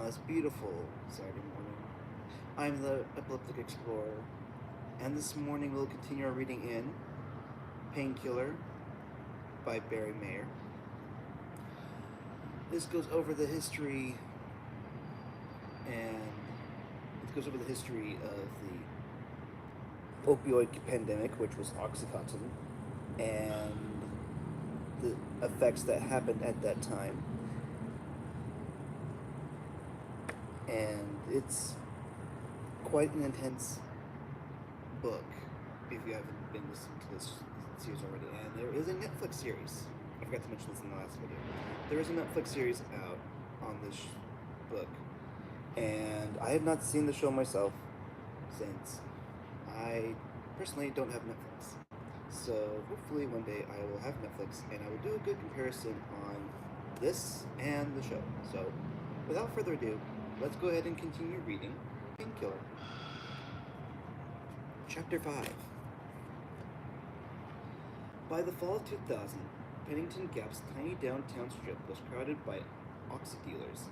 this beautiful Saturday morning. I'm the Epileptic Explorer, and this morning we'll continue our reading in Painkiller by Barry Meier. This goes over the history of the opioid pandemic, which was Oxycontin, and the effects that happened at that time. And it's quite an intense book if you haven't been listening to this series already. And there is a Netflix series. I forgot to mention this in the last video. There is a Netflix series out on this book, and I have not seen the show myself since I personally don't have Netflix. So hopefully one day I will have Netflix and I will do a good comparison on this and the show. So without further ado, let's go ahead and continue reading Painkiller. Chapter 5. By the fall of 2000, Pennington Gap's tiny downtown strip was crowded by oxy dealers.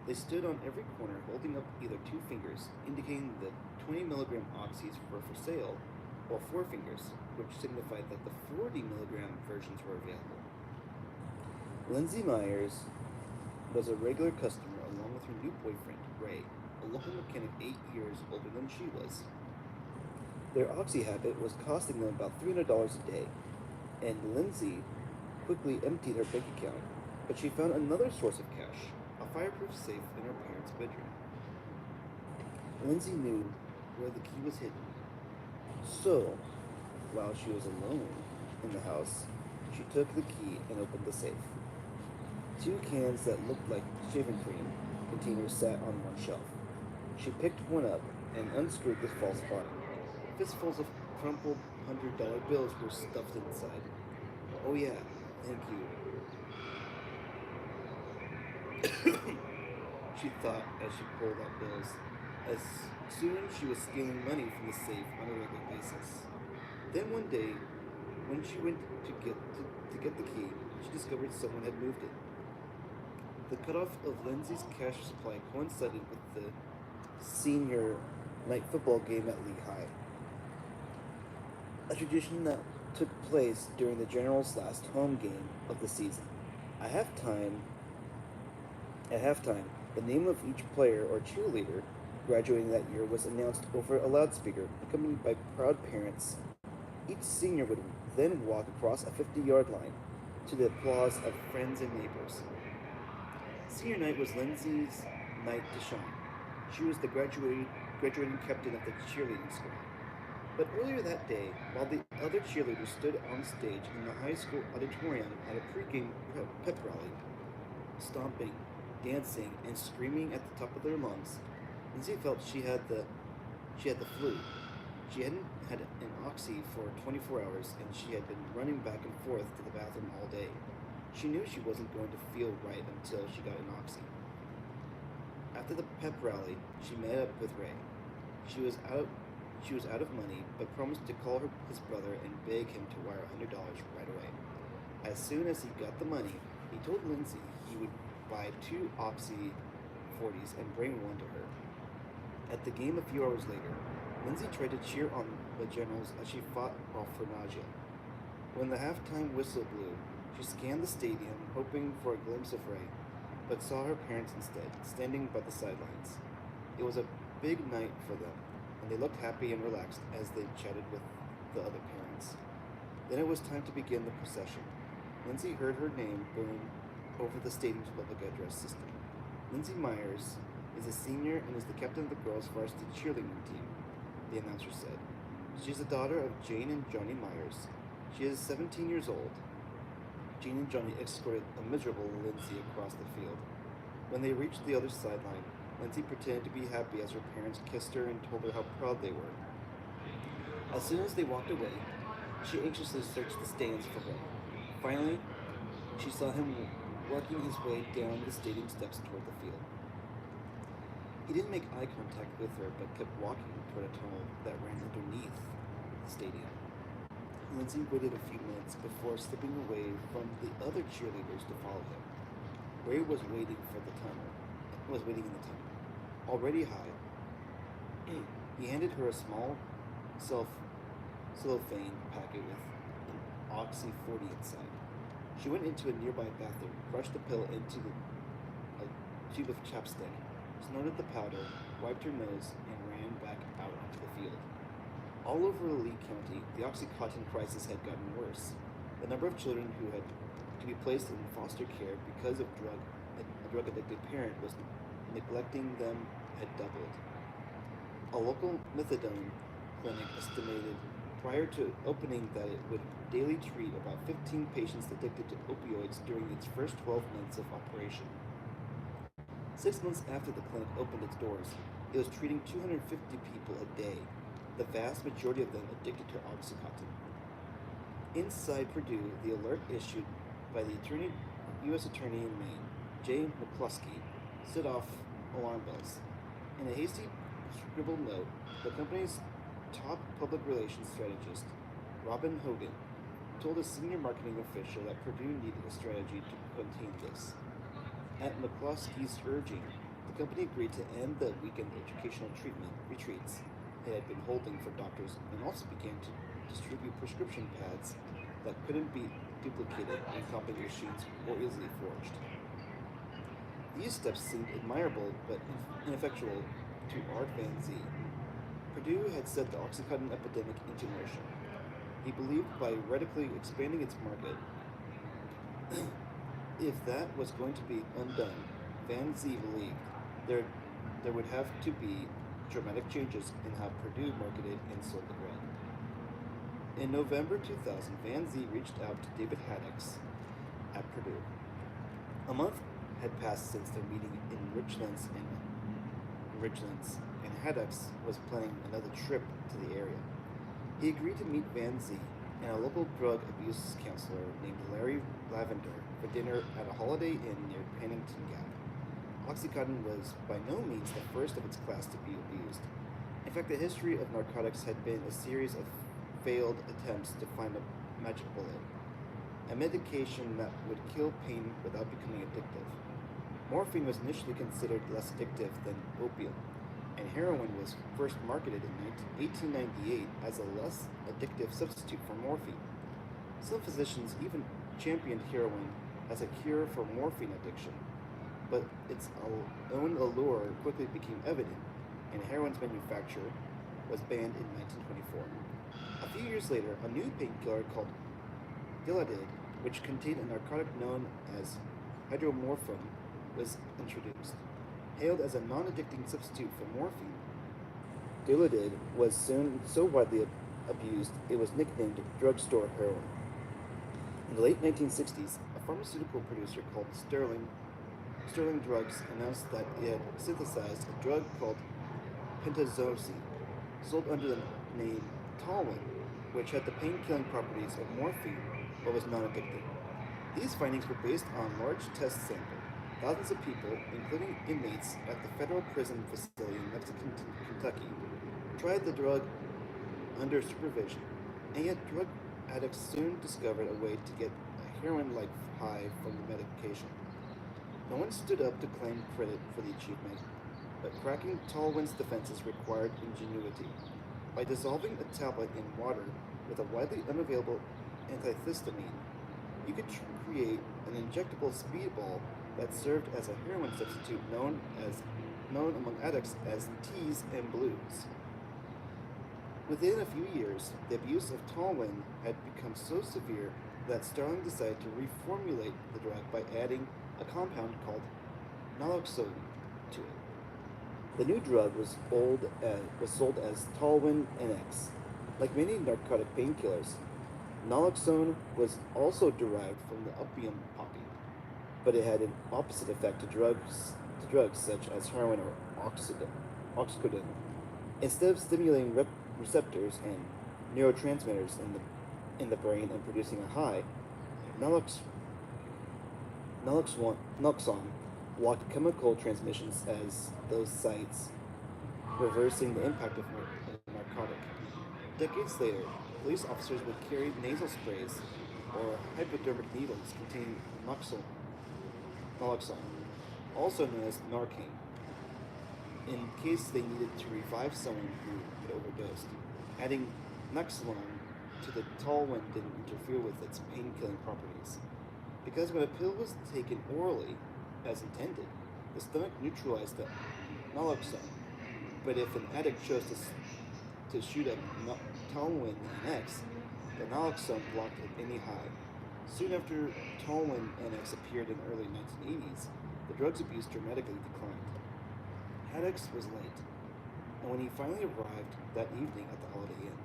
They stood on every corner holding up either two fingers, indicating that 20 milligram oxys were for sale, or four fingers, which signified that the 40 milligram versions were available. Lindsay Myers was a regular customer along with her new boyfriend, Ray, a local mechanic 8 years older than she was. Their oxy habit was costing them about $300 a day, and Lindsay quickly emptied her bank account, but she found another source of cash, a fireproof safe in her parents' bedroom. Lindsay knew where the key was hidden, so while she was alone in the house, she took the key and opened the safe. Two cans that looked like shaving cream containers sat on one shelf. She picked one up and unscrewed the false bottom. Fistfuls of crumpled $100 bills were stuffed inside. Oh yeah, thank you. She thought as she pulled out bills. As soon she was stealing money from the safe on a regular basis. Then one day, when she went to get the key, she discovered someone had moved it. The cutoff of Lindsay's cash supply coincided with the senior night football game at Lehigh, a tradition that took place during the Generals' last home game of the season. At halftime, the name of each player or cheerleader graduating that year was announced over a loudspeaker, accompanied by proud parents. Each senior would then walk across a 50-yard line to the applause of friends and neighbors. Senior night was Lindsay's night to shine. She was the graduating captain of the cheerleading squad. But earlier that day, while the other cheerleaders stood on stage in the high school auditorium at a pregame pep rally, stomping, dancing, and screaming at the top of their lungs, Lindsay felt she had the flu. She hadn't had an oxy for 24 hours, and she had been running back and forth to the bathroom all day. She knew she wasn't going to feel right until she got an oxy. After the pep rally, she met up with Ray. She was out of money, but promised to call his brother and beg him to wire $100 right away. As soon as he got the money, he told Lindsay he would buy 2 Oxy 40s and bring one to her. At the game a few hours later, Lindsay tried to cheer on the Generals as she fought off her nausea. When the halftime whistle blew, she scanned the stadium, hoping for a glimpse of Ray, but saw her parents instead, standing by the sidelines. It was a big night for them, and they looked happy and relaxed as they chatted with the other parents. Then it was time to begin the procession. Lindsay heard her name boom over the stadium's public address system. Lindsay Myers is a senior and is the captain of the girls' varsity cheerleading team, the announcer said. She is the daughter of Jane and Johnny Myers. She is 17 years old. Jane and Johnny escorted a miserable Lindsay across the field. When they reached the other sideline, Lindsay pretended to be happy as her parents kissed her and told her how proud they were. As soon as they walked away, she anxiously searched the stands for Ray. Finally, she saw him working his way down the stadium steps toward the field. He didn't make eye contact with her, but kept walking toward a tunnel that ran underneath the stadium. Lindsay waited a few minutes before slipping away from the other cheerleaders to follow him. Ray was waiting for the tunnel. was waiting in the tunnel, already high. He handed her a small self cellophane packet with an Oxy 40 inside. She went into a nearby bathroom, crushed the pill into a tube of chapstick, snorted the powder, wiped her nose, and ran back out onto the field. All over Lee County, the Oxycontin crisis had gotten worse. The number of children who had to be placed in foster care because of a drug addicted parent was neglecting them had doubled. A local methadone clinic estimated prior to opening that it would daily treat about 15 patients addicted to opioids during its first 12 months of operation. 6 months after the clinic opened its doors, it was treating 250 people a day, the vast majority of them addicted to Oxycontin. Inside Purdue, the alert issued by the U.S. Attorney in Maine, J. McCluskey, set off alarm bells. In a hasty scribbled note, the company's top public relations strategist, Robin Hogan, told a senior marketing official that Purdue needed a strategy to contain this. At McCluskey's urging, the company agreed to end the weekend educational treatment retreats it had been holding for doctors and also began to distribute prescription pads that couldn't be duplicated in copying machines or easily forged. These steps seemed admirable but ineffectual to Art Van Zee. Purdue had set the Oxycontin epidemic into motion. He believed by radically expanding its market, if that was going to be undone, Van Zee believed there would have to be dramatic changes in how Purdue marketed and sold the drug. In November 2000, Van Zee reached out to David Haddix at Purdue. A month had passed since their meeting in Richlands, and Haddix was planning another trip to the area. He agreed to meet Van Zee and a local drug abuse counselor named Larry Lavender for dinner at a Holiday Inn near Pennington Gap. Oxycontin was by no means the first of its class to be abused. In fact, the history of narcotics had been a series of failed attempts to find a magic bullet, a medication that would kill pain without becoming addictive. Morphine was initially considered less addictive than opium, and heroin was first marketed in 1898 as a less addictive substitute for morphine. Some physicians even championed heroin as a cure for morphine addiction, but its own allure quickly became evident, and heroin's manufacture was banned in 1924. A few years later, a new painkiller called Dilaudid, which contained a narcotic known as hydromorphone, was introduced. Hailed as a non-addicting substitute for morphine, Dilaudid was soon so widely abused it was nicknamed drugstore heroin. In the late 1960s, a pharmaceutical producer called Sterling Drugs announced that it had synthesized a drug called pentazocine, sold under the name Talwin, which had the pain-killing properties of morphine but was non-addicting. These findings were based on large test samples. Thousands of people, including inmates at the federal prison facility in Mexican Kentucky, tried the drug under supervision, and yet drug addicts soon discovered a way to get a heroin-like high from the medication. No one stood up to claim credit for the achievement, but cracking Talwin's defenses required ingenuity. By dissolving a tablet in water with a widely unavailable antihistamine, you could create an injectable speedball that served as a heroin substitute known among addicts as teas and blues. Within a few years, the abuse of Talwin had become so severe that Sterling decided to reformulate the drug by adding a compound called naloxone to it. The new drug was sold as Talwin NX. Like many narcotic painkillers, naloxone was also derived from the opium poppy, but it had an opposite effect to drugs such as heroin or oxycodone. Instead of stimulating receptors and neurotransmitters in the brain and producing a high, naloxone blocked chemical transmissions as those sites, reversing the impact of a narcotic. Decades later, police officers would carry nasal sprays or hypodermic needles containing naloxone. also known as Narcan, in case they needed to revive someone who had overdosed. Adding Naloxone to the Talwin didn't interfere with its pain-killing properties, because when a pill was taken orally, as intended, the stomach neutralized the naloxone. But if an addict chose to shoot up Talwin NX, the naloxone blocked at any high. Soon after Talwin NX appeared in the early 1980s, the drug's abuse dramatically declined. Haddix was late, and when he finally arrived that evening at the Holiday Inn,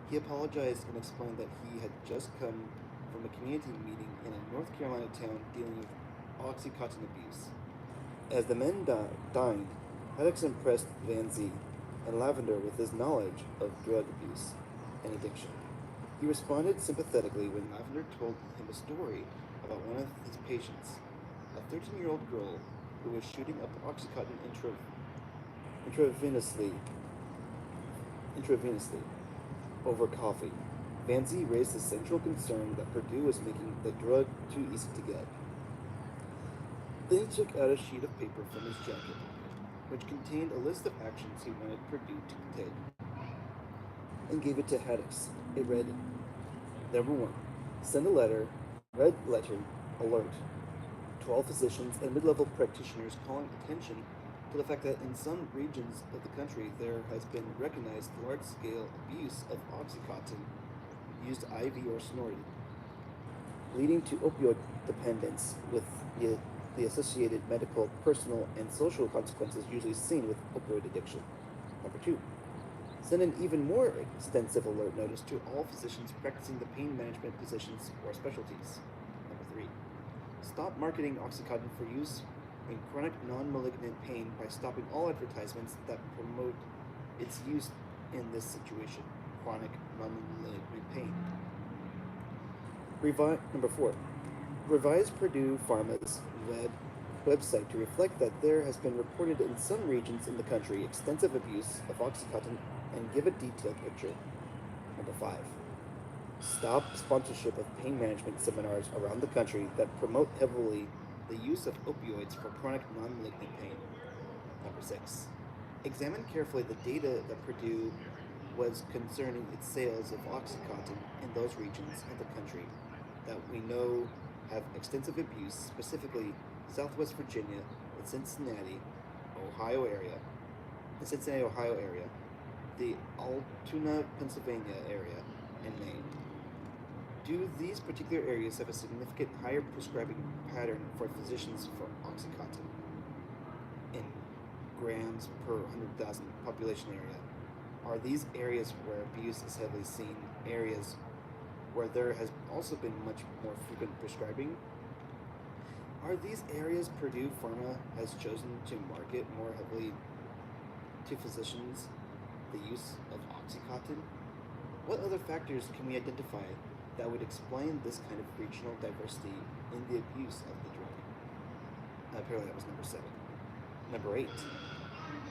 he apologized and explained that he had just come from a community meeting in a North Carolina town dealing with Oxycontin abuse. As the men dined, Haddix impressed Van Zee and Lavender with his knowledge of drug abuse and addiction. He responded sympathetically when Lavender told him a story about one of his patients, a 13-year-old girl who was shooting up Oxycontin intravenously, intravenously over coffee. Van Zee raised the central concern that Purdue was making the drug too easy to get. Then he took out a sheet of paper from his jacket pocket, which contained a list of actions he wanted Purdue to take, and gave it to Haddix. It read, Number 1. Send a red letter, alert, to all physicians and mid-level practitioners calling attention to the fact that in some regions of the country there has been recognized large-scale abuse of Oxycontin used IV or snorted, leading to opioid dependence with the associated medical, personal, and social consequences usually seen with opioid addiction. Number 2. Send an even more extensive alert notice to all physicians practicing the pain management positions or specialties. Number 3. Stop marketing Oxycontin for use in chronic non-malignant pain by stopping all advertisements that promote its use in this situation, chronic non-malignant pain. Number 4. Revise Purdue Pharma's website to reflect that there has been reported in some regions in the country extensive abuse of Oxycontin and give a detailed picture. Number 5. Stop sponsorship of pain management seminars around the country that promote heavily the use of opioids for chronic non-malignant pain. Number 6. Examine carefully the data that Purdue was concerning its sales of Oxycontin in those regions of the country that we know have extensive abuse, specifically Southwest Virginia, the Cincinnati, Ohio area, the Altoona, Pennsylvania area, and Maine. Do these particular areas have a significant higher prescribing pattern for physicians for Oxycontin in grams per 100,000 population area? Are these areas where abuse is heavily seen areas where there has also been much more frequent prescribing? Are these areas Purdue Pharma has chosen to market more heavily to physicians the use of Oxycontin? What other factors can we identify that would explain this kind of regional diversity in the abuse of the drug? Apparently that was number 7. Number 8.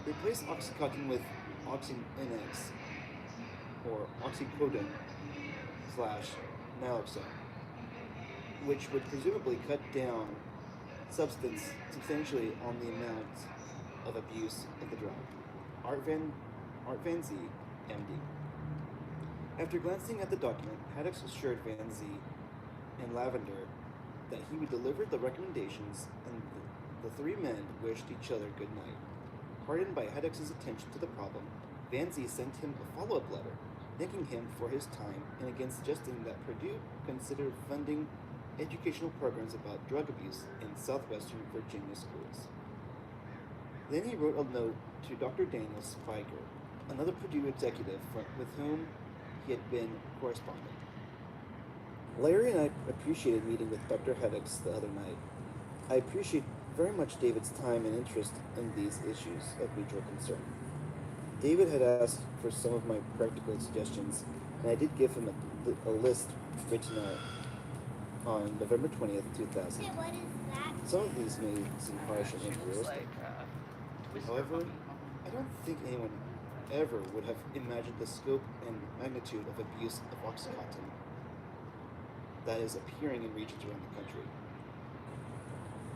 Replace Oxycontin with OxyNX or oxycodone / naloxone, which would presumably cut down substantially on the amount of abuse of the drug. Art Van Zee, MD. After glancing at the document, Haddix assured Van Zee and Lavender that he would deliver the recommendations, and the three men wished each other good night. Heartened by Haddix's attention to the problem, Van Zee sent him a follow-up letter, thanking him for his time and again suggesting that Purdue consider funding educational programs about drug abuse in southwestern Virginia schools. Then he wrote a note to Dr. Daniel Spiker, another Purdue executive with whom he had been corresponding. Larry and I appreciated meeting with Dr. Haddix the other night. I appreciate very much David's time and interest in these issues of mutual concern. David had asked for some of my practical suggestions, and I did give him a list written out on November 20th, 2000. Some of these may seem harsh and unrealistic. However, I don't think anyone ever would have imagined the scope and magnitude of abuse of Oxycontin that is appearing in regions around the country.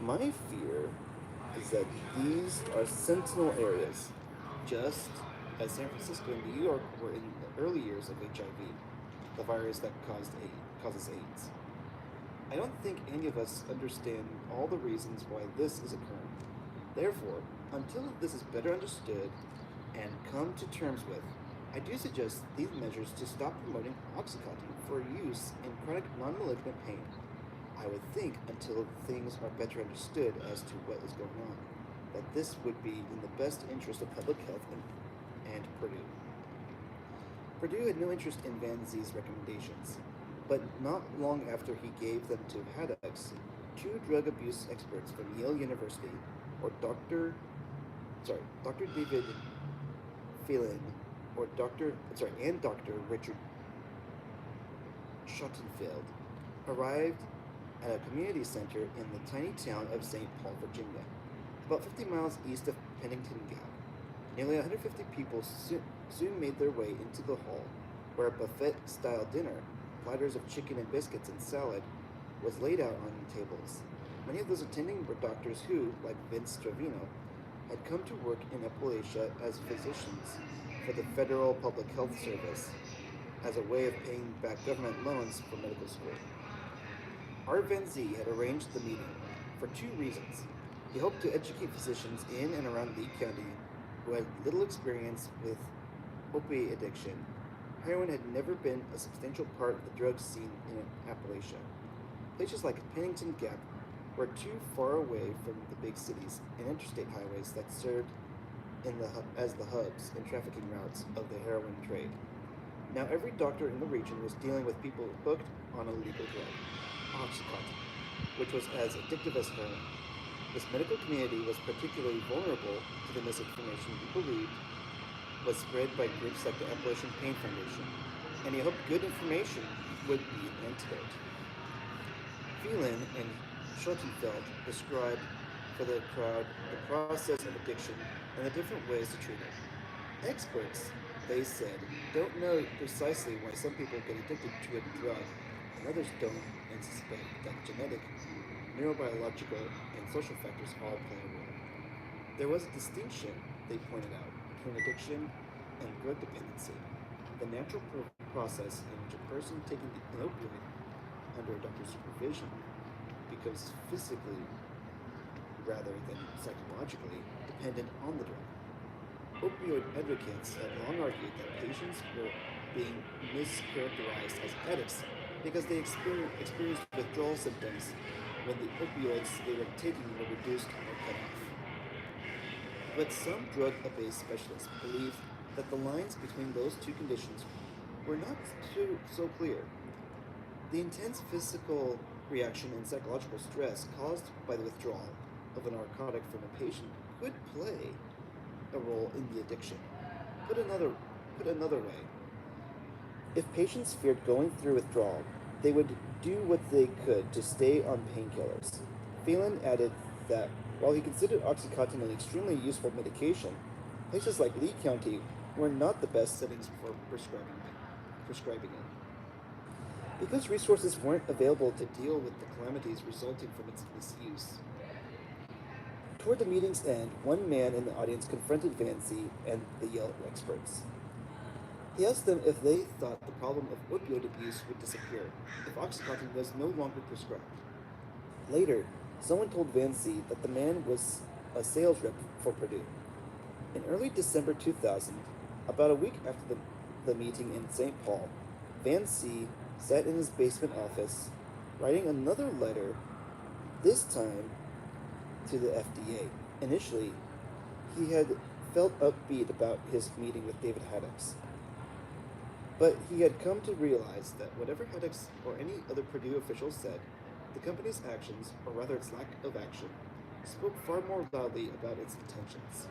My fear is that these are sentinel areas, just as San Francisco and New York were in the early years of HIV, the virus that causes AIDS. I don't think any of us understand all the reasons why this is occurring. Therefore, until this is better understood and come to terms with, I do suggest these measures to stop promoting Oxycontin for use in chronic non-malignant pain. I would think until things are better understood as to what is going on, that this would be in the best interest of public health and Purdue. Purdue had no interest in Van Z's recommendations, but not long after he gave them to Haddox, two drug abuse experts from Yale University, or Dr. David Phelan, and Dr. Richard Schottenfeld, arrived at a community center in the tiny town of St. Paul, Virginia, about 50 miles east of Pennington Gap. Nearly 150 people soon made their way into the hall, where a buffet-style dinner, platters of chicken and biscuits and salad, was laid out on tables. Many of those attending were doctors who, like Vince Trevino, had come to work in Appalachia as physicians for the Federal Public Health Service as a way of paying back government loans for medical school. Art Van Zee had arranged the meeting for two reasons. He hoped to educate physicians in and around Lee County who had little experience with opiate addiction. Heroin had never been a substantial part of the drug scene in Appalachia. Places like Pennington Gap were too far away from the big cities and interstate highways that served as the hubs and trafficking routes of the heroin trade. Now, every doctor in the region was dealing with people hooked on a legal drug, Oxycontin, which was as addictive as heroin. This medical community was particularly vulnerable to the misinformation he believed was spread by groups like the Appalachian Pain Foundation, and he hoped good information would be an antidote. Phelan and Schottenfeld described for the crowd the process of addiction and the different ways to treat it. Experts, they said, don't know precisely why some people get addicted to a drug and others don't, and suspect that genetic, neurobiological, and social factors all play a role. There was a distinction, they pointed out, between addiction and drug dependency, the natural process in which a person taking an opioid under a doctor's supervision becomes physically, rather than psychologically, dependent on the drug. Opioid advocates have long argued that patients were being mischaracterized as addicts because they experienced withdrawal symptoms when the opioids they were taking were reduced or cut off. But some drug abuse specialists believed that the lines between those two conditions were not so clear. The intense physical reaction and psychological stress caused by the withdrawal of a narcotic from a patient could play a role in the addiction. Put another way, if patients feared going through withdrawal, they would do what they could to stay on painkillers. Phelan added that while he considered Oxycontin an extremely useful medication, places like Lee County were not the best settings for prescribing it, because resources weren't available to deal with the calamities resulting from its misuse. Toward the meeting's end, one man in the audience confronted Van Zee and the Yale experts. He asked them if they thought the problem of opioid abuse would disappear if Oxycontin was no longer prescribed. Later, someone told Van Zee that the man was a sales rep for Purdue. In early December 2000, about a week after the meeting in St. Paul, Van Zee sat in his basement office, writing another letter, this time to the FDA. Initially, he had felt upbeat about his meeting with David Haddox, but he had come to realize that whatever Haddox or any other Purdue official said, the company's actions, or rather its lack of action, spoke far more loudly about its intentions.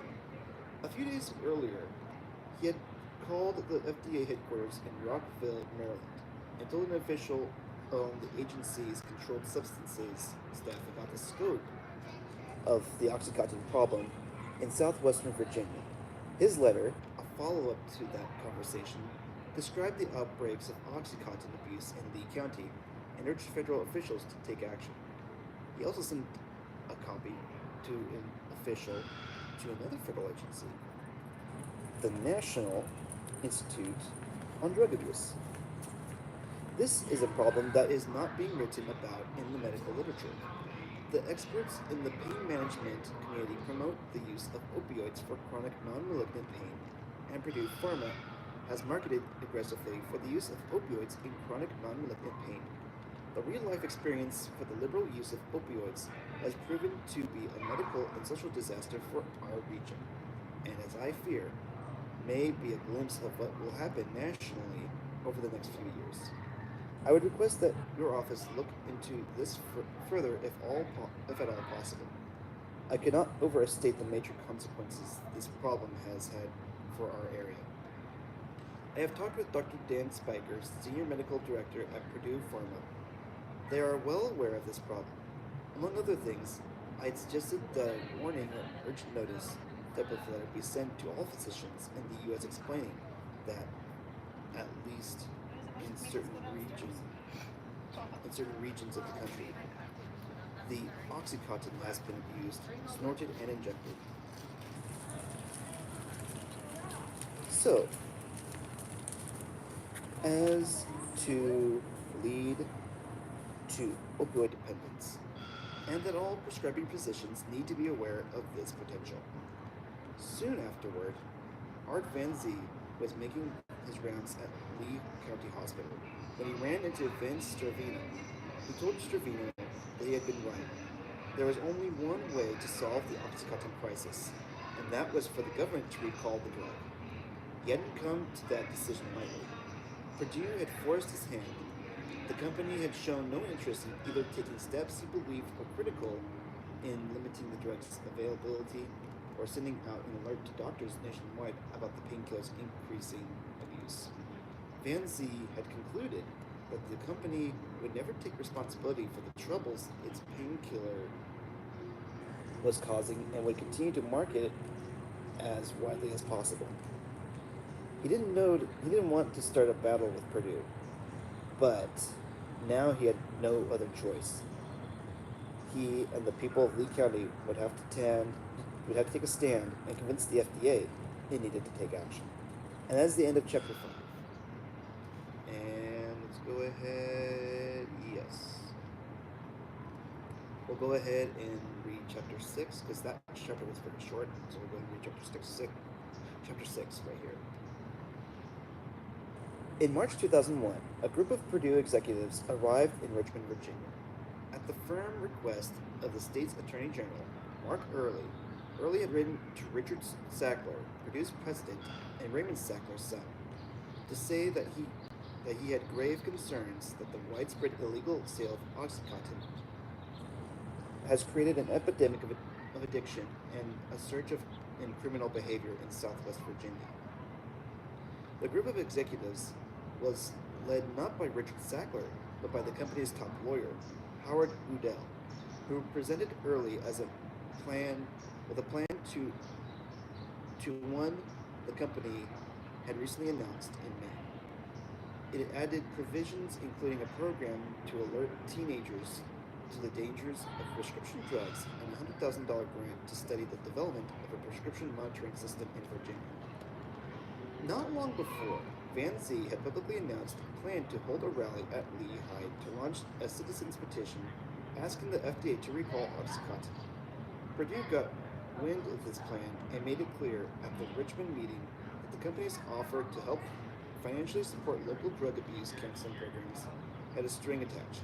A few days earlier, he had called the FDA headquarters in Rockville, Maryland, and told an official on the agency's controlled substances staff about the scope of the Oxycontin problem in southwestern Virginia. His letter, a follow-up to that conversation, described the outbreaks of Oxycontin abuse in Lee County and urged federal officials to take action. He also sent a copy to a official to another federal agency, the National Institute on Drug Abuse. This is a problem that is not being written about in the medical literature. The experts in the pain management community promote the use of opioids for chronic non malignant pain, and Purdue Pharma has marketed aggressively for the use of opioids in chronic non malignant pain. The real life experience for the liberal use of opioids has proven to be a medical and social disaster for our region, and as I fear, may be a glimpse of what will happen nationally over the next few years. I would request that your office look into this further if at all possible. I cannot overstate the major consequences this problem has had for our area. I have talked with Dr. Dan Spiker, Senior Medical Director at Purdue Pharma. They are well aware of this problem. Among other things, I had suggested that a warning or urgent notice type of letter be sent to all physicians in the U.S. explaining that, at least in certain regions of the country, the oxycontin has been abused, snorted, and injected. So, as to lead to opioid dependence, and that all prescribing physicians need to be aware of this potential. Soon afterward, Art Van Zee was making his rounds at Lee County Hospital when he ran into Vince Stravino. He told Stravino that he had been right. There was only one way to solve the Oxycontin crisis, and that was for the government to recall the drug. He hadn't come to that decision lightly. Purdue had forced his hand. The company had shown no interest in either taking steps he believed were critical in limiting the drug's availability or sending out an alert to doctors nationwide about the painkiller's increasing abuse. Van Zee had concluded that the company would never take responsibility for the troubles its painkiller was causing and would continue to market it as widely as possible. He didn't want to start a battle with Purdue, but now he had no other choice. He and the people of Lee County would have to take a stand and convince the FDA they needed to take action. And that's the end of chapter 5. And let's go ahead. Yes. We'll go ahead and read chapter 6 because that chapter was very short. So we're going to read chapter 6 right here. In March 2001, a group of Purdue executives arrived in Richmond, Virginia. At the firm request of the state's Attorney General, Mark Early, Early had written to Richard Sackler, Purdue's president, and Raymond Sackler's son, to say that he had grave concerns that the widespread illegal sale of OxyContin has created an epidemic of addiction and a surge in criminal behavior in Southwest Virginia. The group of executives was led not by Richard Sackler, but by the company's top lawyer, Howard Udell, who presented Early as a plan to one the company had recently announced in May. It added provisions including a program to alert teenagers to the dangers of prescription drugs and a $100,000 grant to study the development of a prescription monitoring system in Virginia. Not long before, Van Zee had publicly announced a plan to hold a rally at Lehigh to launch a citizens' petition asking the FDA to recall OxyContin. Purdue got wind of this plan and made it clear at the Richmond meeting that the company's offer to help financially support local drug abuse counseling programs had a string attached.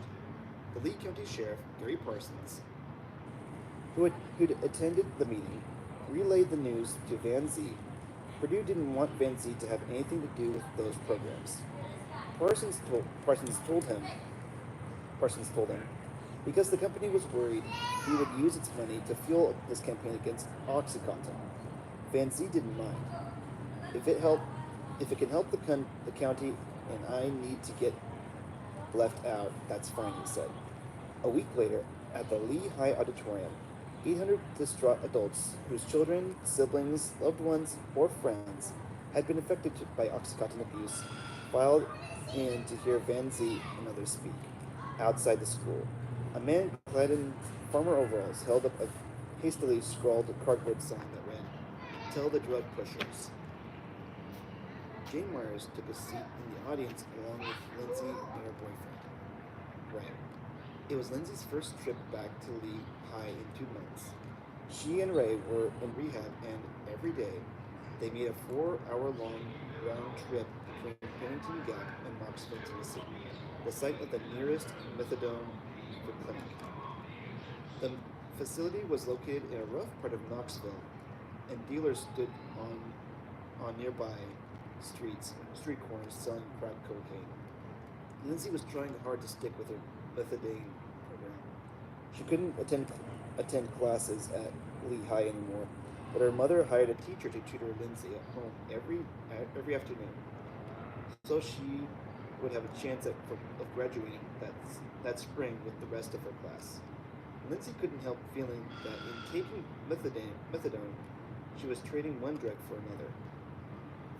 The Lee County Sheriff, Gary Parsons, who'd attended the meeting, relayed the news to Van Zee. Purdue didn't want Van Zee to have anything to do with those programs. Parsons told him, because the company was worried he would use its money to fuel his campaign against OxyContin. Van Zee didn't mind. If it can help the county and I need to get left out, that's fine, he said. A week later, at the Lehigh Auditorium, 800 distraught adults whose children, siblings, loved ones, or friends had been affected by OxyContin abuse filed in to hear Van Zee and others speak. Outside the school, a man clad in farmer overalls held up hastily scrawled a cardboard sign that read, "Tell the drug pushers." Jane Myers took a seat in the audience along with Lindsay and her boyfriend, Ray. It was Lindsay's first trip back to Lee High in 2 months. She and Ray were in rehab, and every day they made a 4 hour long round trip between Pennington Gap and Knoxville, Tennessee, the site of the nearest methadone clinic. The facility was located in a rough part of Knoxville, and dealers stood on nearby street corners selling crack cocaine. Lindsay was trying hard to stick with her methadone program. She couldn't attend classes at Lehigh anymore, but her mother hired a teacher to tutor Lindsay at home every afternoon, so she would have a chance of graduating that spring with the rest of her class. Lindsay couldn't help feeling that in taking methadone, she was trading one drug for another.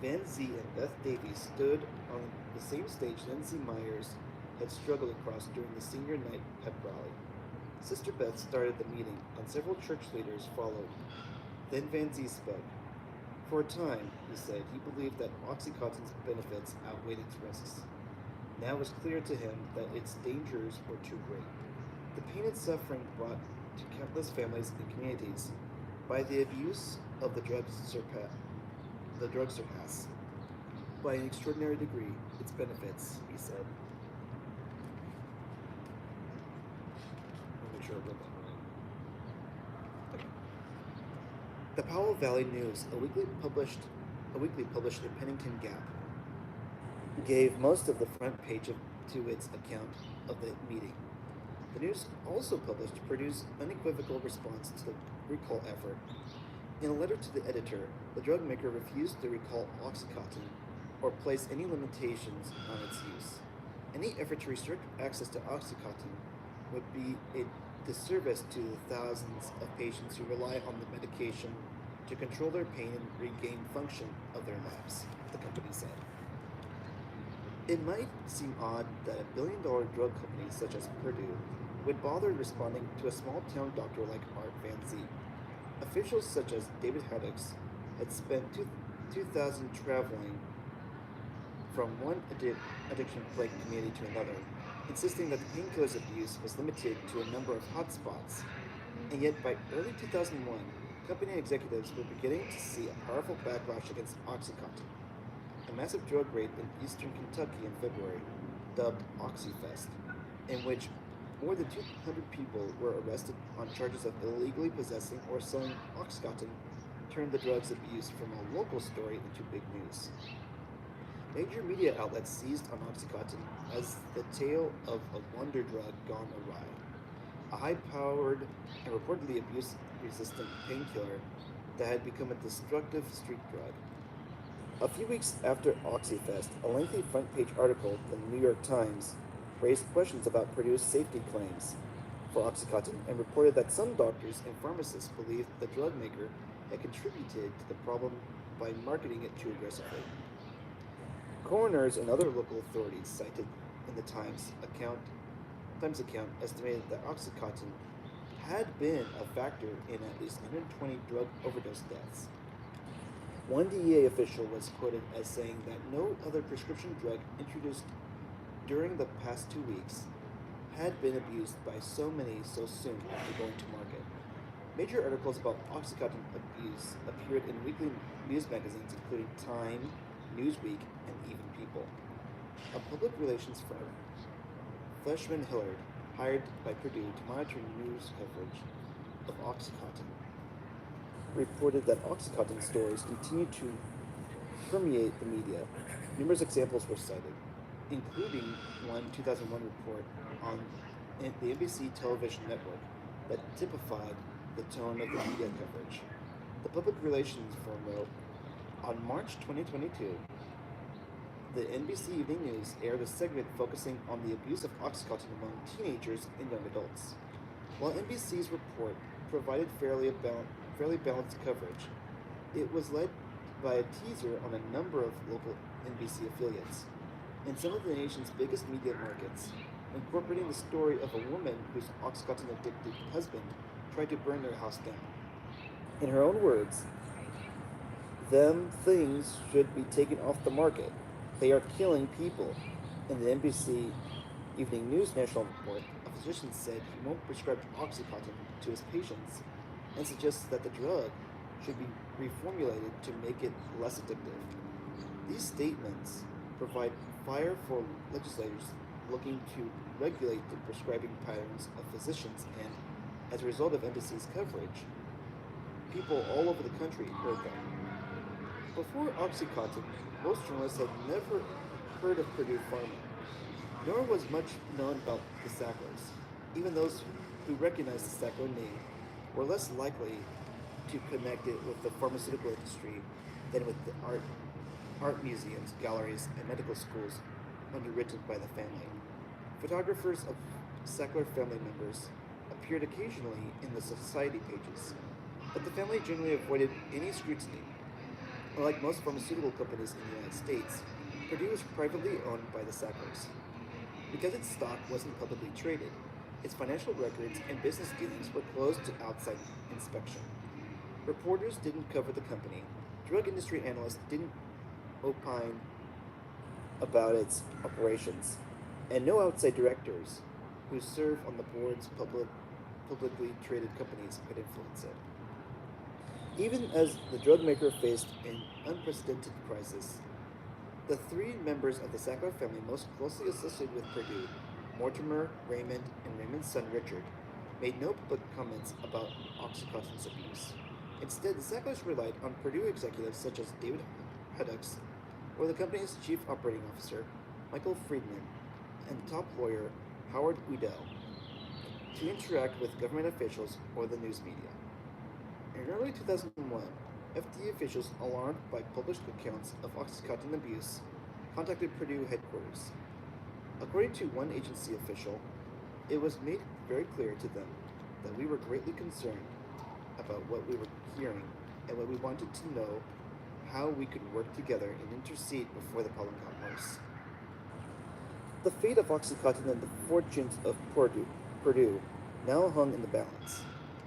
Van Zee and Beth Davies stood on the same stage Lindsay Myers had struggled across during the senior night pep rally. Sister Beth started the meeting, and several church leaders followed. Then Van Zee spoke. For a time, he said, he believed that Oxycontin's benefits outweighed its risks. Now it was clear to him that its dangers were too great. The pain and suffering brought to countless families and communities by the abuse of the drug surpass, by an extraordinary degree, its benefits, he said. I'm not sure I wrote that right. Okay. The Powell Valley News, a weekly published in Pennington Gap, gave most of the front page to its account of the meeting. The news also published Purdue's unequivocal response to the recall effort. In a letter to the editor, the drug maker refused to recall Oxycontin or place any limitations on its use. Any effort to restrict access to Oxycontin would be a disservice to the thousands of patients who rely on the medication to control their pain and regain function of their lives, the company said. It might seem odd that a $1 billion drug company such as Purdue would bother responding to a small town doctor like Art Van Zee. Officials such as David Haddocks had spent 2000 traveling from one addiction-plagued community to another, insisting that the painkiller's abuse was limited to a number of hotspots. And yet, by early 2001, company executives were beginning to see a powerful backlash against Oxycontin. A massive drug raid in eastern Kentucky in February, dubbed OxyFest, in which more than 200 people were arrested on charges of illegally possessing or selling Oxycontin, turned the drug's abuse from a local story into big news. Major media outlets seized on Oxycontin as the tale of a wonder drug gone awry, a high-powered and reportedly abuse-resistant painkiller that had become a destructive street drug. A few weeks after OxyFest, a lengthy front-page article in the New York Times raised questions about Purdue's safety claims for Oxycontin and reported that some doctors and pharmacists believed the drug maker had contributed to the problem by marketing it too aggressively. Coroners and other local authorities cited in the Times account estimated that Oxycontin had been a factor in at least 120 drug overdose deaths. One DEA official was quoted as saying that no other prescription drug introduced during the past 2 weeks had been abused by so many so soon after going to market. Major articles about Oxycontin abuse appeared in weekly news magazines including Time, Newsweek, and Even People. A public relations firm, Fleshman Hillard, hired by Purdue to monitor news coverage of Oxycontin, reported that Oxycontin stories continued to permeate the media. Numerous examples were cited, including one 2001 report on the NBC television network that typified the tone of the media coverage. The public relations firm wrote, on March 2022, the NBC Evening News aired a segment focusing on the abuse of Oxycontin among teenagers and young adults. While NBC's report provided fairly balanced coverage, it was led by a teaser on a number of local NBC affiliates. In some of the nation's biggest media markets, incorporating the story of a woman whose Oxycontin-addicted husband tried to burn their house down. In her own words, them things should be taken off the market. They are killing people. In the NBC Evening News national report, a physician said he won't prescribe Oxycontin to his patients and suggests that the drug should be reformulated to make it less addictive. These statements provide fire for legislators looking to regulate the prescribing patterns of physicians, and as a result of NBC's coverage, people all over the country heard them. Before Oxycontin, most journalists had never heard of Purdue Pharma, nor was much known about the Sacklers. Even those who recognized the Sackler name were less likely to connect it with the pharmaceutical industry than with the art museums, galleries, and medical schools underwritten by the family. Photographers of Sackler family members appeared occasionally in the society pages, but the family generally avoided any scrutiny. Unlike most pharmaceutical companies in the United States, Purdue was privately owned by the Sacklers. Because its stock wasn't publicly traded, its financial records and business dealings were closed to outside inspection. Reporters didn't cover the company, drug industry analysts didn't opine about its operations, and no outside directors who serve on the boards publicly traded companies could influence it. Even as the drug maker faced an unprecedented crisis, the three members of the Sackler family most closely associated with Purdue, Mortimer, Raymond, and Raymond's son Richard, made no public comments about Oxycontin's abuse. Instead, the Sacklers relied on Purdue executives such as David Huddux, or the company's chief operating officer, Michael Friedman, and top lawyer Howard Udell, to interact with government officials or the news media. In early 2001, FDA officials, alarmed by published accounts of Oxycontin abuse, contacted Purdue headquarters. According to one agency official, it was made very clear to them that we were greatly concerned about what we were hearing and what we wanted to know how we could work together and intercede before the problem got worse. The fate of Oxycontin and the fortunes of Purdue now hung in the balance.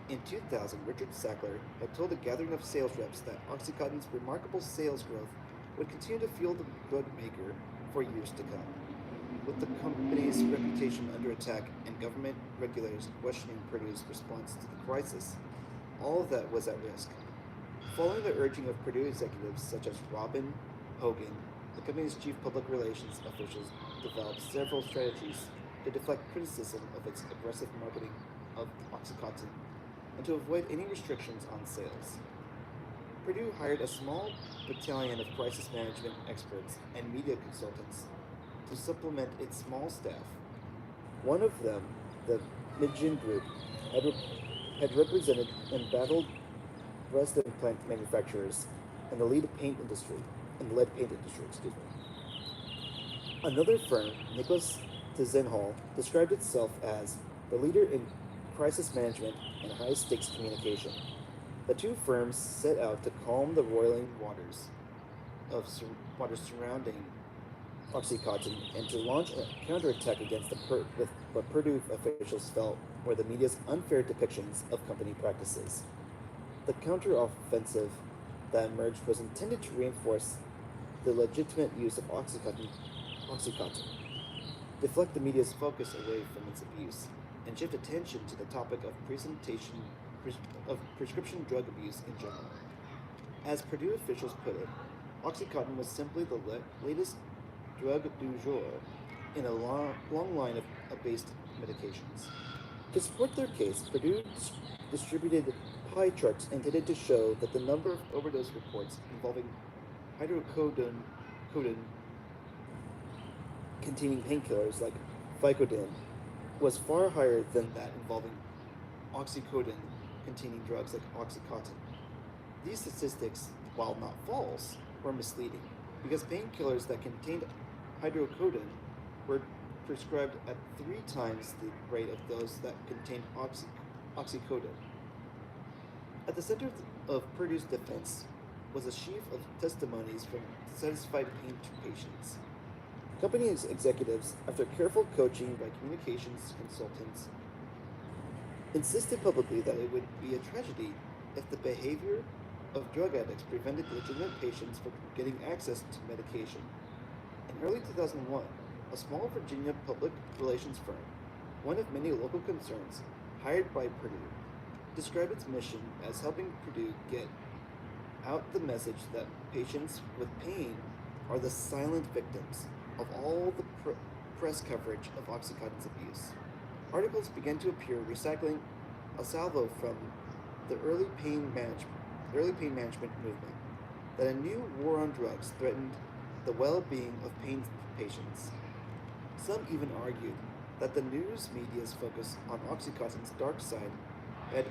In 2000, Richard Sackler had told a gathering of sales reps that Oxycontin's remarkable sales growth would continue to fuel the drug maker for years to come. With the company's reputation under attack and government regulators questioning Purdue's response to the crisis, all of that was at risk. Following the urging of Purdue executives such as Robin Hogan, the company's chief public relations officials developed several strategies to deflect criticism of its aggressive marketing of Oxycontin and to avoid any restrictions on sales. Purdue hired a small battalion of crisis management experts and media consultants to supplement its small staff. One of them, the Midgen Group, had represented and battled breast implant manufacturers and the lead paint industry, Another firm, Nicholas Tizenhall, described itself as the leader in crisis management and high-stakes communication. The two firms set out to calm the roiling waters surrounding Oxycontin and to launch a counterattack against with what Purdue officials felt were the media's unfair depictions of company practices. The counteroffensive that emerged was intended to reinforce the legitimate use of Oxycontin, deflect the media's focus away from its abuse, and shift attention to the topic of prescription drug abuse in general. As Purdue officials put it, Oxycontin was simply the latest drug du jour in a long line of abased medications. To support their case, Purdue distributed pie charts intended to show that the number of overdose reports involving hydrocodone containing painkillers like Vicodin was far higher than that involving oxycodone containing drugs like Oxycontin. These statistics, while not false, were misleading because painkillers that contained hydrocodone were prescribed at 3 times the rate of those that contained oxycodone. At the center of Purdue's defense was a sheaf of testimonies from satisfied pain patients. Company executives, after careful coaching by communications consultants, insisted publicly that it would be a tragedy if the behavior of drug addicts prevented legitimate patients from getting access to medication. In early 2001, a small Virginia public relations firm, one of many local concerns, hired by Purdue, described its mission as helping Purdue get out the message that patients with pain are the silent victims of all the press coverage of Oxycontin's abuse. Articles began to appear recycling a salvo from the early pain management movement that a new war on drugs threatened the well-being of pain patients. Some even argued that the news media's focus on Oxycontin's dark side had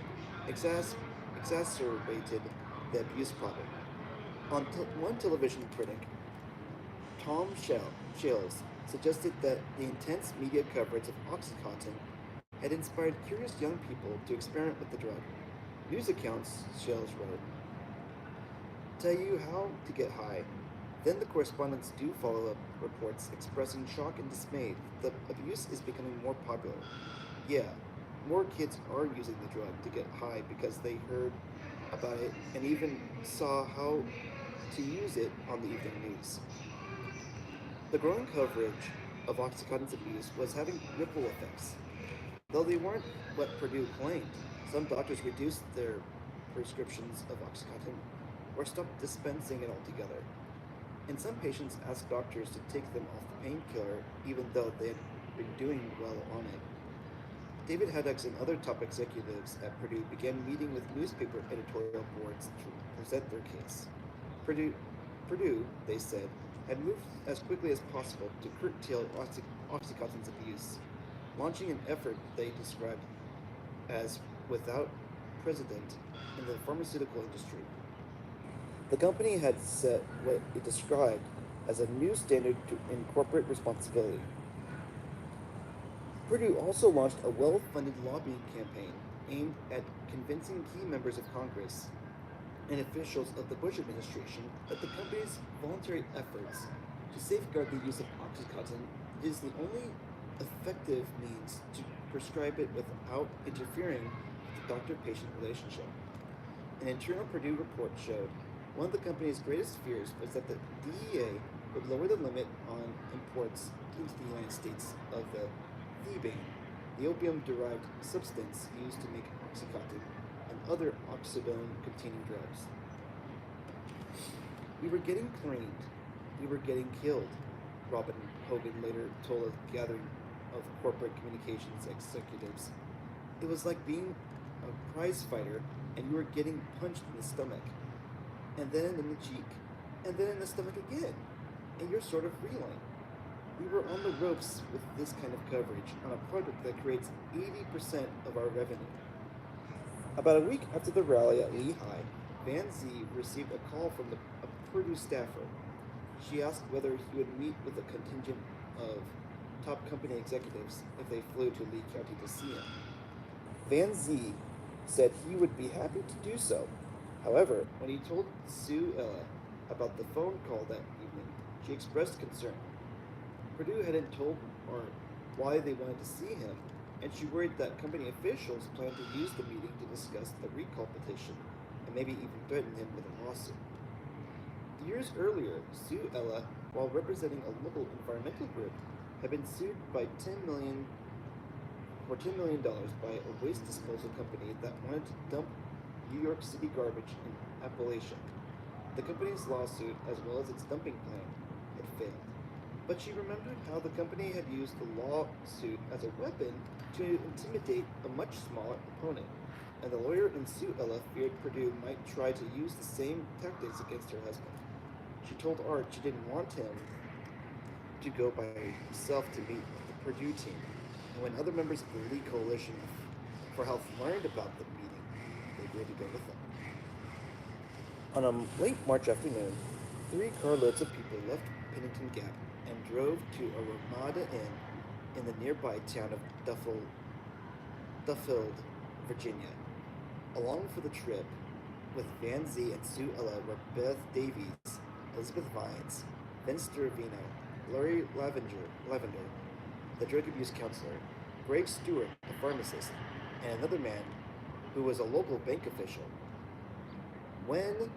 exas- exacerbated the abuse problem. One television critic, Shales, suggested that the intense media coverage of Oxycontin had inspired curious young people to experiment with the drug. News accounts, Shales wrote, tell you how to get high. Then the correspondents do follow up reports expressing shock and dismay that the abuse is becoming more popular. Yeah, more kids are using the drug to get high because they heard about it and even saw how to use it on the evening news. The growing coverage of Oxycontin's abuse was having ripple effects. Though they weren't what Purdue claimed, some doctors reduced their prescriptions of Oxycontin or stopped dispensing it altogether. And some patients asked doctors to take them off the painkiller even though they had been doing well on it. David Haddix and other top executives at Purdue began meeting with newspaper editorial boards to present their case. Purdue, Purdue, they said, had moved as quickly as possible to curtail Oxycontin's abuse, launching an effort they described as without precedent in the pharmaceutical industry. The company had set what it described as a new standard in corporate responsibility. Purdue also launched a well funded lobbying campaign aimed at convincing key members of Congress and officials of the Bush administration that the company's voluntary efforts to safeguard the use of Oxycontin is the only effective means to prescribe it without interfering with the doctor patient relationship. An internal Purdue report showed one of the company's greatest fears was that the DEA would lower the limit on imports into the United States of the thebaine, the opium derived substance used to make Oxycontin and other oxidone containing drugs. We were getting cleaned. We were getting killed, Robin Hogan later told a gathering of corporate communications executives. It was like being a prize fighter and you were getting punched in the stomach, and then in the cheek, and then in the stomach again, and you're sort of reeling. We were on the ropes with this kind of coverage on a product that creates 80% of our revenue. About a week after the rally at Lehigh, Van Zee received a call from a Purdue staffer. She asked whether he would meet with a contingent of top company executives if they flew to Lee County to see him. Van Zee said he would be happy to do so. However, when he told Sue Ella about the phone call that evening, she expressed concern. Purdue hadn't told her why they wanted to see him, and she worried that company officials planned to use the meeting to discuss the recall petition and maybe even threaten him with a lawsuit. Years earlier, Sue Ella, while representing a local environmental group, had been sued by $10 million by a waste disposal company that wanted to dump New York City garbage in Appalachia. The company's lawsuit, as well as its dumping plan, had failed. But she remembered how the company had used the lawsuit as a weapon to intimidate a much smaller opponent, and the lawyer in Sue Ella feared Purdue might try to use the same tactics against her husband. She told Art she didn't want him to go by himself to meet with the Purdue team, and when other members of the Lee Coalition for Health learned about the meeting, they agreed to go with them. On a late March afternoon, 3 carloads of people left Pennington Gap and drove to a Ramada Inn in the nearby town of Duffield, Virginia. Along for the trip with Van Zee and Sue Ella were Beth Davies, Elizabeth Vines, Vince Duravino, Laurie Lavender, the drug abuse counselor, Greg Stewart, a pharmacist, and another man who was a local bank official. When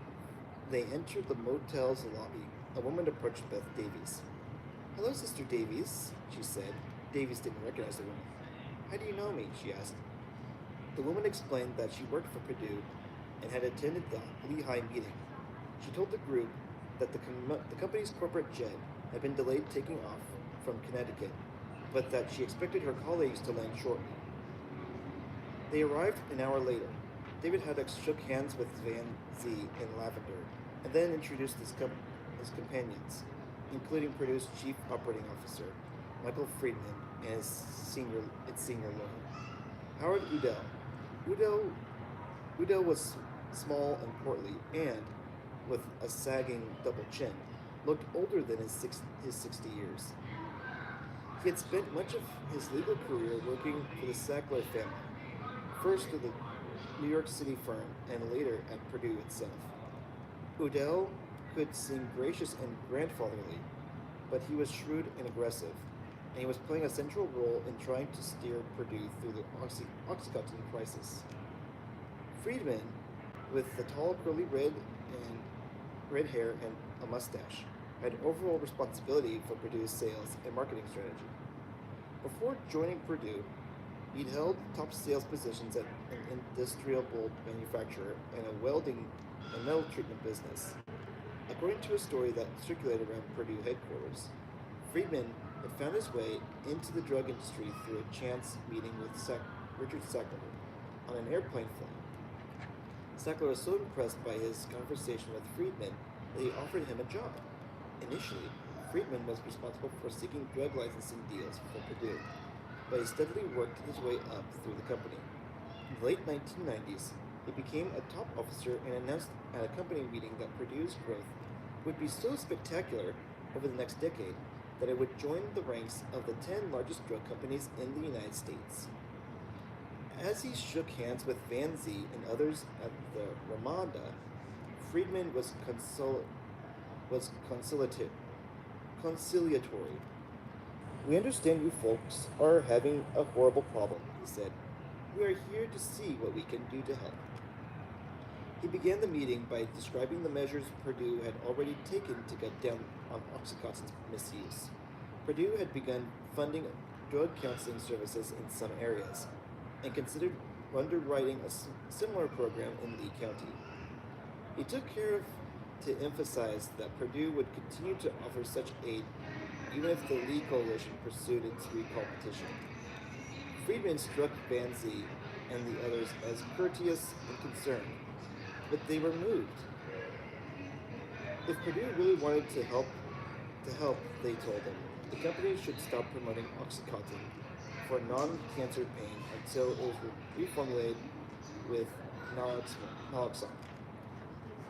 they entered the motel's lobby, a woman approached Beth Davies. "Hello, Sister Davies," she said. Davies didn't recognize the woman. "How do you know me?" she asked. The woman explained that she worked for Purdue and had attended the Lehigh meeting. She told the group that the company's corporate jet had been delayed taking off from Connecticut, but that she expected her colleagues to land shortly. They arrived an hour later. David Haddix shook hands with Van Zee in lavender and then introduced his companions, including Purdue's chief operating officer, Michael Friedman, and its senior lawyer, Howard Udell. Udell, Udell was small and portly and, with a sagging double chin, looked older than his 60 years. He had spent much of his legal career working for the Sackler family, first with the New York City firm and later at Purdue itself. Udell could seem gracious and grandfatherly, but he was shrewd and aggressive, and he was playing a central role in trying to steer Purdue through the Oxycontin crisis. Friedman, with the tall red hair and a mustache, had overall responsibility for Purdue's sales and marketing strategy. Before joining Purdue, he'd held top sales positions at an industrial bolt manufacturer and a welding and metal treatment business. According to a story that circulated around Purdue headquarters, Friedman had found his way into the drug industry through a chance meeting with Richard Sackler on an airplane flight. Sackler was so impressed by his conversation with Friedman that he offered him a job. Initially, Friedman was responsible for seeking drug licensing deals for Purdue, but he steadily worked his way up through the company. In the late 1990s, he became a top officer and announced at a company meeting that Purdue's growth would be so spectacular over the next decade that it would join the ranks of the 10 largest drug companies in the United States. As he shook hands with Van Zee and others at the Ramada, Friedman was conciliatory. "We understand you folks are having a horrible problem," he said. "We are here to see what we can do to help." He began the meeting by describing the measures Purdue had already taken to cut down on Oxycontin's misuse. Purdue had begun funding drug counseling services in some areas and considered underwriting a similar program in Lee County. He took care to emphasize that Purdue would continue to offer such aid even if the Lee Coalition pursued its recall petition. Friedman struck Van Zee and the others as courteous and concerned, but they were moved. If Purdue really wanted to help, they told him, the company should stop promoting Oxycontin for non-cancer pain until it was reformulated with naloxone.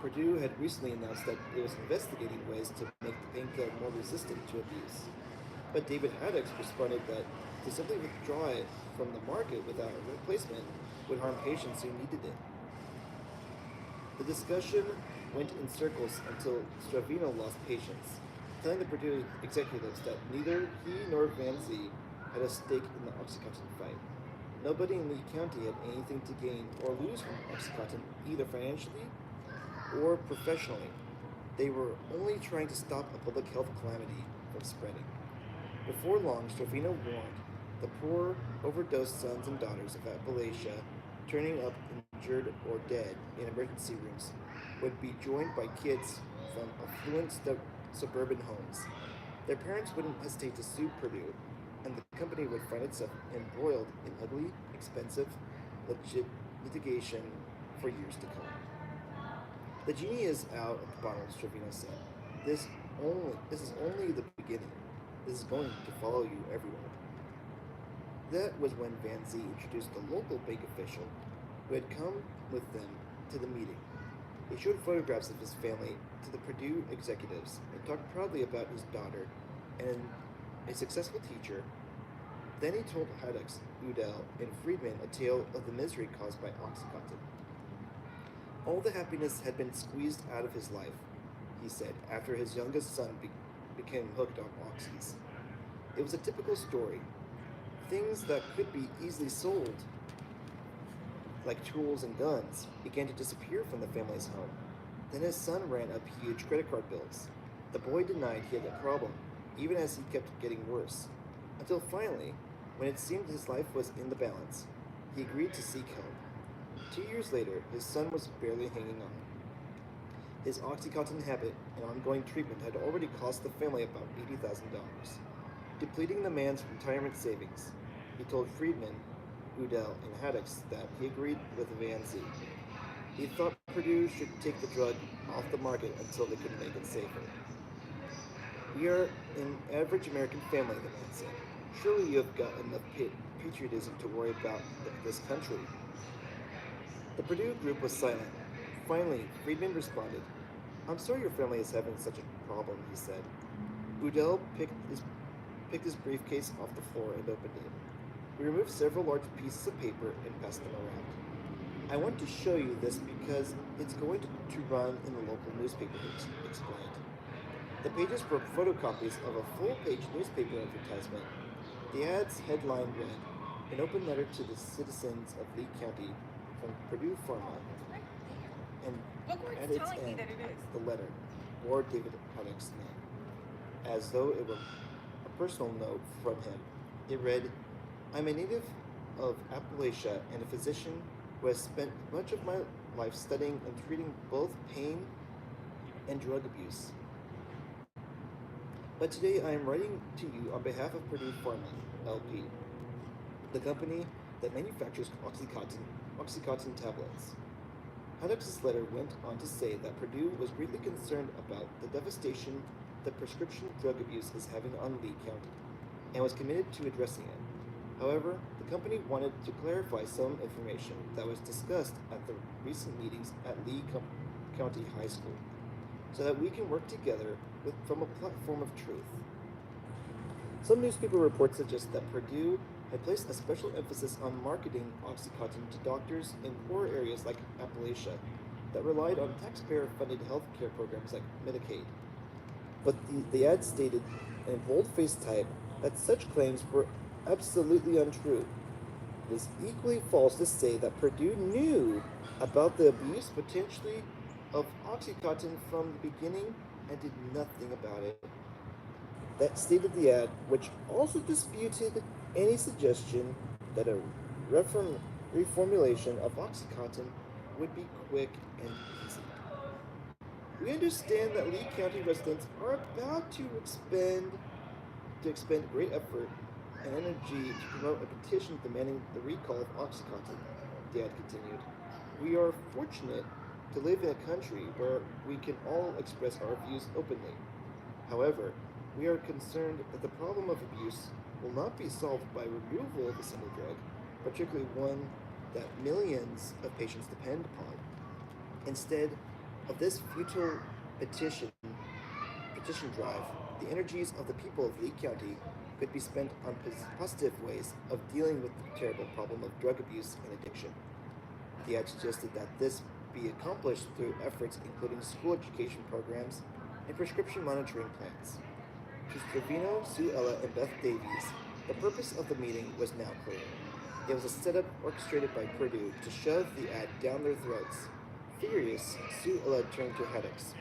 Purdue had recently announced that it was investigating ways to make the painkiller more resistant to abuse. But David Haddix responded that to simply withdraw it from the market without a replacement would harm patients who needed it. The discussion went in circles until Stravino lost patience, telling the Purdue executives that neither he nor Van Zee had a stake in the Oxycontin fight. Nobody in Lee County had anything to gain or lose from Oxycontin, either financially or professionally. They were only trying to stop a public health calamity from spreading. Before long, Stravino warned the poor, overdosed sons and daughters of Appalachia turning up injured or dead in emergency rooms would be joined by kids from affluent suburban homes. Their parents wouldn't hesitate to sue Purdue, and the company would find itself embroiled in ugly, expensive litigation for years to come. "The genie is out of the bottle," Stravino said. This is only the beginning. This is going to follow you everywhere." That was when Van Zee introduced the local bank official who had come with them to the meeting. He showed photographs of his family to the Purdue executives and talked proudly about his daughter and a successful teacher. Then he told Haddix, Udell, and Friedman a tale of the misery caused by Oxycontin. All the happiness had been squeezed out of his life, he said, after his youngest son became hooked on oxys. It was a typical story. Things that could be easily sold like tools and guns, began to disappear from the family's home. Then his son ran up huge credit card bills. The boy denied he had a problem, even as he kept getting worse, until finally, when it seemed his life was in the balance, he agreed to seek help. 2 years later, his son was barely hanging on. His Oxycontin habit and ongoing treatment had already cost the family about $80,000. Depleting the man's retirement savings, he told Friedman, Udell, and Haddix that he agreed with Van Zee. He thought Purdue should take the drug off the market until they could make it safer. We are an average American family, the man said. Surely you have got enough patriotism to worry about this country. The Purdue group was silent. Finally, Friedman responded. I'm sorry your family is having such a problem, he said. Udell picked his briefcase off the floor and opened it. He removed several large pieces of paper and passed them around. I want to show you this because it's going to run in the local newspaper, he explained. The pages were photocopies of a full-page newspaper advertisement. The ad's headline read, an open letter to the citizens of Lee County from Purdue Pharma, and at its end, the letter bore David Haddock's name, as though it were a personal note from him. It read, I'm a native of Appalachia and a physician who has spent much of my life studying and treating both pain and drug abuse. But today I am writing to you on behalf of Purdue Pharma, LP, the company that manufactures Oxycontin tablets. Haddock's letter went on to say that Purdue was greatly concerned about the devastation that prescription drug abuse is having on Lee County, and was committed to addressing it. However, the company wanted to clarify some information that was discussed at the recent meetings at Lee County High School, so that we can work together from a platform of truth. Some newspaper reports suggest that Purdue had placed a special emphasis on marketing Oxycontin to doctors in poor areas like Appalachia that relied on taxpayer-funded health care programs like Medicaid. But the ad stated in bold-faced type that such claims were absolutely untrue. It is equally false to say that Purdue knew about the abuse potentially of Oxycontin from the beginning and did nothing about it. That stated the ad, which also disputed any suggestion that a reformulation of Oxycontin would be quick and easy. We understand that Lee County residents are about to expend great effort and energy to promote a petition demanding the recall of Oxycontin, the ad continued. We are fortunate to live in a country where we can all express our views openly. However, we are concerned that the problem of abuse will not be solved by removal of a single drug, particularly one that millions of patients depend upon. Instead of this futile petition drive, the energies of the people of Lee County could be spent on positive ways of dealing with the terrible problem of drug abuse and addiction. The ad suggested that this be accomplished through efforts including school education programs and prescription monitoring plans. To Stravino, Sue Ella, and Beth Davies, the purpose of the meeting was now clear. It was a setup orchestrated by Purdue to shove the ad down their throats. Furious, Sue Ella turned to Haddix.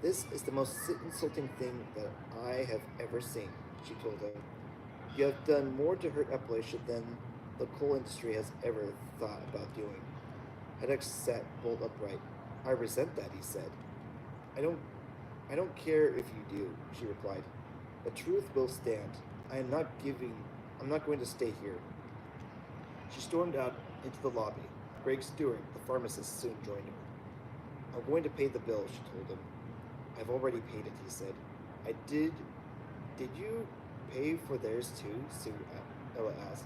This is the most insulting thing that I have ever seen, she told him. You have done more to hurt Appalachia than the coal industry has ever thought about doing. Haddix sat bolt upright. I resent that, he said. I don't I don't care if you do, she replied. The truth will stand. I'm not going to stay here. She stormed out into the lobby. Greg Stewart, the pharmacist, soon joined her. I'm going to pay the bill, she told him. I've already paid it, he said. I did. Did you pay for theirs too? Ella asked.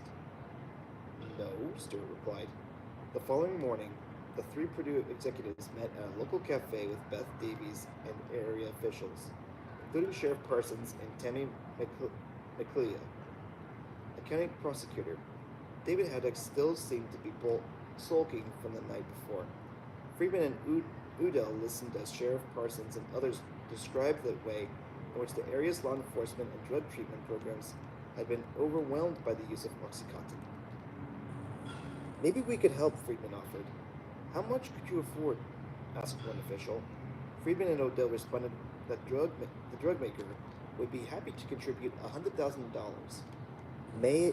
No, Stewart replied. The following morning, the three Purdue executives met at a local cafe with Beth Davies and area officials, including Sheriff Parsons and Tammy McClellan, a county prosecutor. David Haddock still seemed to be sulking from the night before. Friedman and Udell listened as Sheriff Parsons and others described the way in which the area's law enforcement and drug treatment programs had been overwhelmed by the use of Oxycontin. Maybe we could help, Friedman offered. How much could you afford? Asked one official. Friedman and Odell responded that the drug maker would be happy to contribute $100,000. May,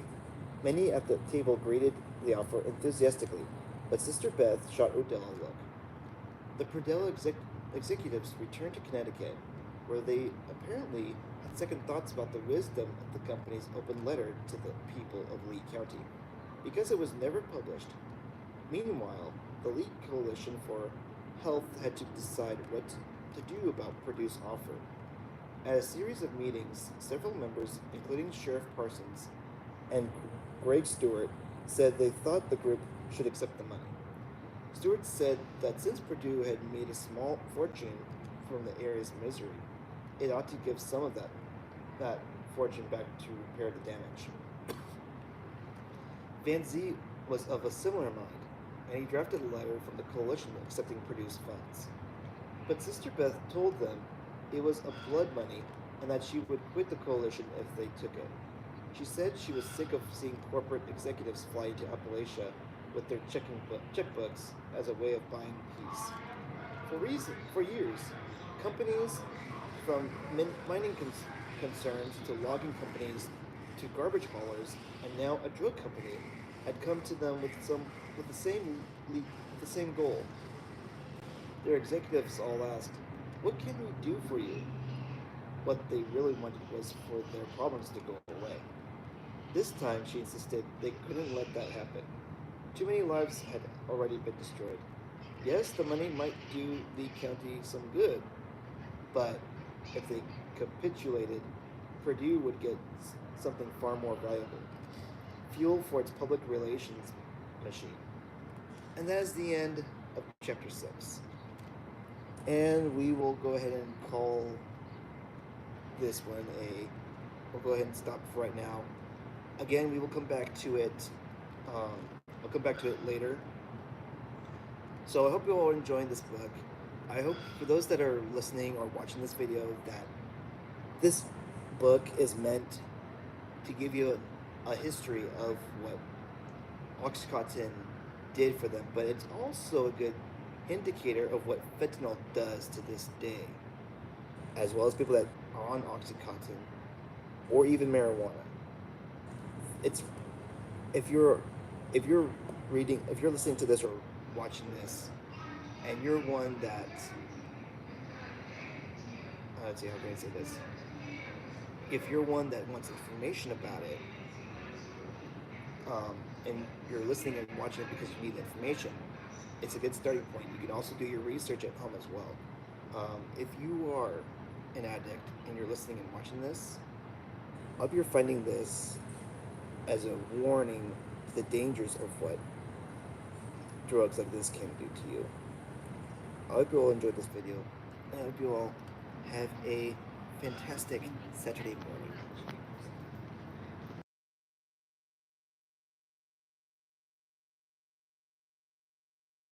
Many at the table greeted the offer enthusiastically, but Sister Beth shot Odell a look. The executives returned to Connecticut, where they apparently had second thoughts about the wisdom of the company's open letter to the people of Lee County, because it was never published. Meanwhile, the Lee Coalition for Health had to decide what to do about Purdue's offer. At a series of meetings, several members, including Sheriff Parsons and Greg Stewart, said they thought the group should accept the money. Stewart said that since Purdue had made a small fortune from the area's misery, it ought to give some of that fortune back to repair the damage. Van Zee was of a similar mind, and he drafted a letter from the coalition accepting Purdue's funds. But Sister Beth told them it was a blood money and that she would quit the coalition if they took it. She said she was sick of seeing corporate executives fly to Appalachia with their checkbooks as a way of buying peace. For years, companies from mining concerns to logging companies to garbage haulers, and now a drug company had come to them with the same goal. Their executives all asked, "What can we do for you?" What they really wanted was for their problems to go away. This time, she insisted, they couldn't let that happen. Too many lives had already been destroyed. Yes, the money might do Lee County some good, but if they capitulated, Purdue would get something far more valuable: fuel for its public relations machine. And that is the end of chapter 6. And we will go ahead and call this one a. We'll go ahead and stop for right now. Again, we will come back to it. I'll come back to it later. So I hope you all are enjoying this book. I hope for those that are listening or watching this video that this book is meant to give you a history of what Oxycontin did for them, but it's also a good indicator of what fentanyl does to this day, as well as people that are on Oxycontin or even marijuana. It's if you're listening to this or watching this, and you're one that let's see, how can I say this? If you're one that wants information about it, and you're listening and watching it because you need information, it's a good starting point. You can also do your research at home as well. If you are an addict and you're listening and watching this, I hope you're finding this as a warning to the dangers of what drugs like this can do to you. I hope you all enjoyed this video, and I hope you all have a fantastic Saturday morning.